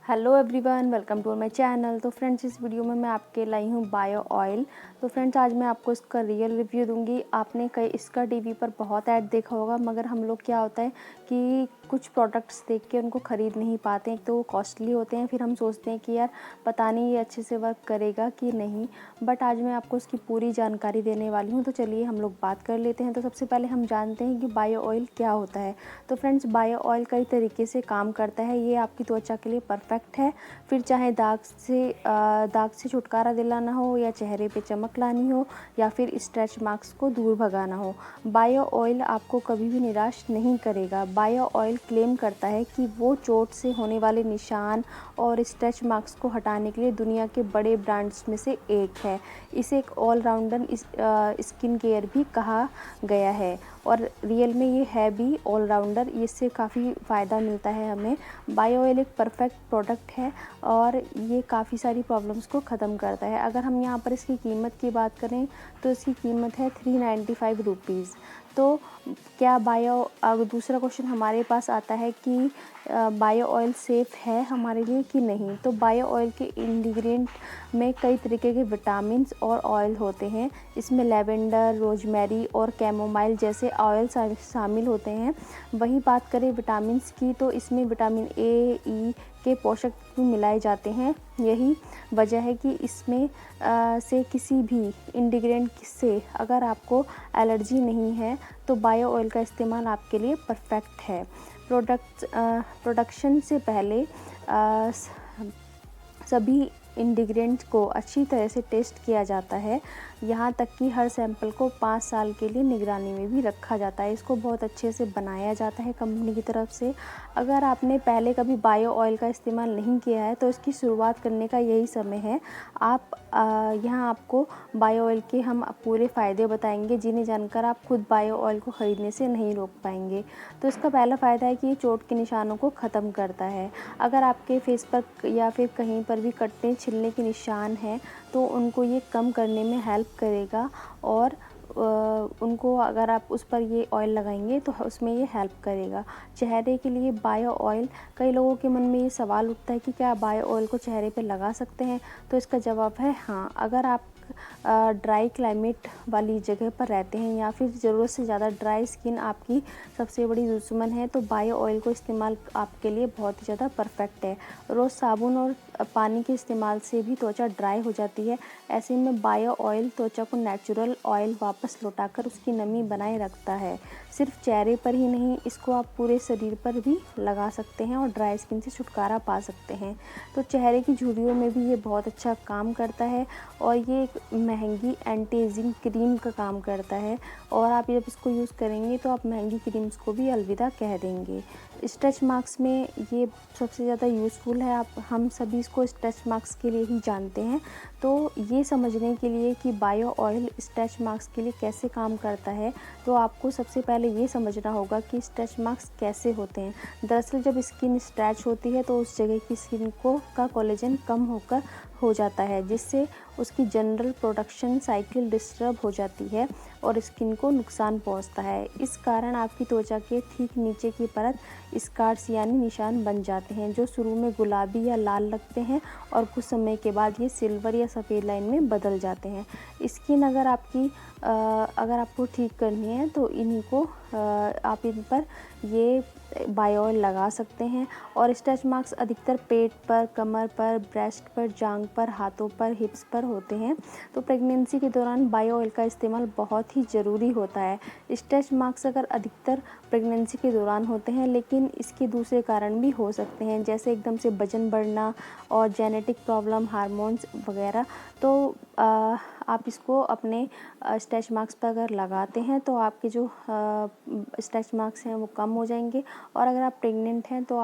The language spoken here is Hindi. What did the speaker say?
Hello everyone, welcome to my channel. तो फ्रेंड्स, इस वीडियो में मैं आपके लाई हूँ बायो ऑयल। तो फ्रेंड्स, आज मैं आपको इसका रियल रिव्यू दूंगी। आपने कई इसका टीवी पर बहुत ऐड देखा होगा, मगर हम लोग क्या होता है कि कुछ प्रोडक्ट्स देख के उनको ख़रीद नहीं पाते हैं। तो वो कॉस्टली होते हैं, फिर हम सोचते हैं कि यार पता नहीं ये अच्छे से वर्क करेगा कि नहीं। बट आज मैं आपको इसकी पूरी जानकारी देने वाली हूँ। तो चलिए हम लोग बात कर लेते हैं। तो सबसे पहले हम जानते हैं कि बायो ऑयल क्या होता है। तो फ्रेंड्स, बायो ऑयल कई तरीके से काम करता है। ये आपकी त्वचा के लिए परफेक्ट है। फिर चाहे दाग से छुटकारा दिलाना हो, या चेहरे पे चमक लानी हो, या फिर स्ट्रेच मार्क्स को दूर भगाना हो, बायो ऑयल आपको कभी भी निराश नहीं करेगा। बायो ऑयल क्लेम करता है कि वो चोट से होने वाले निशान और स्ट्रेच मार्क्स को हटाने के लिए दुनिया के बड़े ब्रांड्स में से एक है। इसे एक ऑलराउंडर स्किन केयर भी कहा गया है, और रियल में ये है भी ऑलराउंडर। इससे काफ़ी फ़ायदा मिलता है हमें। बायो ऑयल एक परफेक्ट प्रोडक्ट है और ये काफ़ी सारी प्रॉब्लम्स को ख़त्म करता है। अगर हम यहाँ पर इसकी कीमत की बात करें तो इसकी कीमत है 395 रुपीज़। तो क्या दूसरा क्वेश्चन हमारे पास आता है कि बायो ऑयल सेफ़ है हमारे लिए कि नहीं। तो बायो ऑयल के इंग्रेडिएंट में कई तरीके के विटामिन्स और ऑयल होते हैं। इसमें लेवेंडर, रोजमेरी और कैमोमाइल जैसे ऑयल शामिल होते हैं। वहीं बात करें विटामिन्स की, तो इसमें विटामिन ए, ई के पोषक तत्व मिलाए जाते हैं। यही वजह है कि इसमें से किसी भी इंग्रेडिएंट से अगर आपको एलर्जी नहीं है तो बायो ऑयल का इस्तेमाल आपके लिए परफेक्ट है। प्रोडक्शन से पहले सभी इंग्रेडिएंट्स को अच्छी तरह से टेस्ट किया जाता है। यहाँ तक कि हर सैंपल को 5 साल के लिए निगरानी में भी रखा जाता है। इसको बहुत अच्छे से बनाया जाता है कंपनी की तरफ से। अगर आपने पहले कभी बायो ऑयल का इस्तेमाल नहीं किया है तो इसकी शुरुआत करने का यही समय है। यहाँ आपको बायो ऑयल के हम पूरे फ़ायदे बताएंगे, जिन्हें जानकर आप खुद बायो ऑयल को ख़रीदने से नहीं रोक पाएंगे। तो इसका पहला फ़ायदा है कि ये चोट के निशानों को ख़त्म करता है। अगर आपके फेस पर या फिर कहीं पर भी कटने छिलने के निशान हैं तो उनको ये कम करने में हेल्प करेगा, और उनको अगर आप उस पर ये ऑयल लगाएंगे तो उसमें ये हेल्प करेगा। चेहरे के लिए बायो ऑयल, कई लोगों के मन में ये सवाल उठता है कि क्या बायो ऑयल को चेहरे पे लगा सकते हैं। तो इसका जवाब है हाँ। अगर आप ड्राई क्लाइमेट वाली जगह पर रहते हैं या फिर ज़रूरत से ज़्यादा ड्राई स्किन आपकी सबसे बड़ी दुश्मन है, तो बायो ऑयल को इस्तेमाल आपके लिए बहुत ही ज़्यादा परफेक्ट है। रोज़ साबुन और पानी के इस्तेमाल से भी त्वचा ड्राई हो जाती है। ऐसे में बायो ऑयल त्वचा को नेचुरल ऑयल वापस लौटाकर उसकी नमी बनाए रखता है। सिर्फ चेहरे पर ही नहीं, इसको आप पूरे शरीर पर भी लगा सकते हैं और ड्राई स्किन से छुटकारा पा सकते हैं। तो चेहरे की झुर्रियों में भी ये बहुत अच्छा काम करता है, और ये एक महंगी एंटी एजिंग क्रीम का काम करता है। और आप जब इसको यूज़ करेंगे तो आप महंगी क्रीम्स को भी अलविदा कह देंगे। स्ट्रेच मार्क्स में ये सबसे ज़्यादा यूज़फुल है। हम सभी इसको स्ट्रेच मार्क्स के लिए ही जानते हैं। तो ये समझने के लिए कि बायो ऑयल स्ट्रेच मार्क्स के लिए कैसे काम करता है, तो आपको सबसे पहले ये समझना होगा कि स्ट्रेच मार्क्स कैसे होते हैं। दरअसल जब स्किन स्ट्रेच होती है तो उस जगह की स्किन का कोलेजन कम हो जाता है, जिससे उसकी जनरल प्रोडक्शन साइकिल डिस्टर्ब हो जाती है और स्किन को नुकसान पहुंचता है। इस कारण आपकी त्वचा के ठीक नीचे की परत स्कार्स यानी निशान बन जाते हैं, जो शुरू में गुलाबी या लाल लगते हैं और कुछ समय के बाद ये सिल्वर या सफ़ेद लाइन में बदल जाते हैं। स्किन अगर आपको ठीक करनी है तो आप इन पर ये बायो ऑयल लगा सकते हैं। और स्ट्रेच मार्क्स अधिकतर पेट पर, कमर पर, ब्रेस्ट पर, जांघ पर, हाथों पर, हिप्स पर होते हैं। तो प्रेगनेंसी के दौरान बायो ऑयल का इस्तेमाल बहुत ही ज़रूरी होता है। स्ट्रेच मार्क्स अगर अधिकतर प्रेगनेंसी के दौरान होते हैं, लेकिन इसके दूसरे कारण भी हो सकते हैं, जैसे एकदम से वजन बढ़ना और जेनेटिक प्रॉब्लम, हार्मोन्स वगैरह। तो आप इसको अपने स्ट्रेच मार्क्स पर अगर लगाते हैं तो आपके जो स्ट्रेच मार्क्स हैं वो कम हो जाएंगे। और अगर आप प्रेग्नेंट हैं तो आप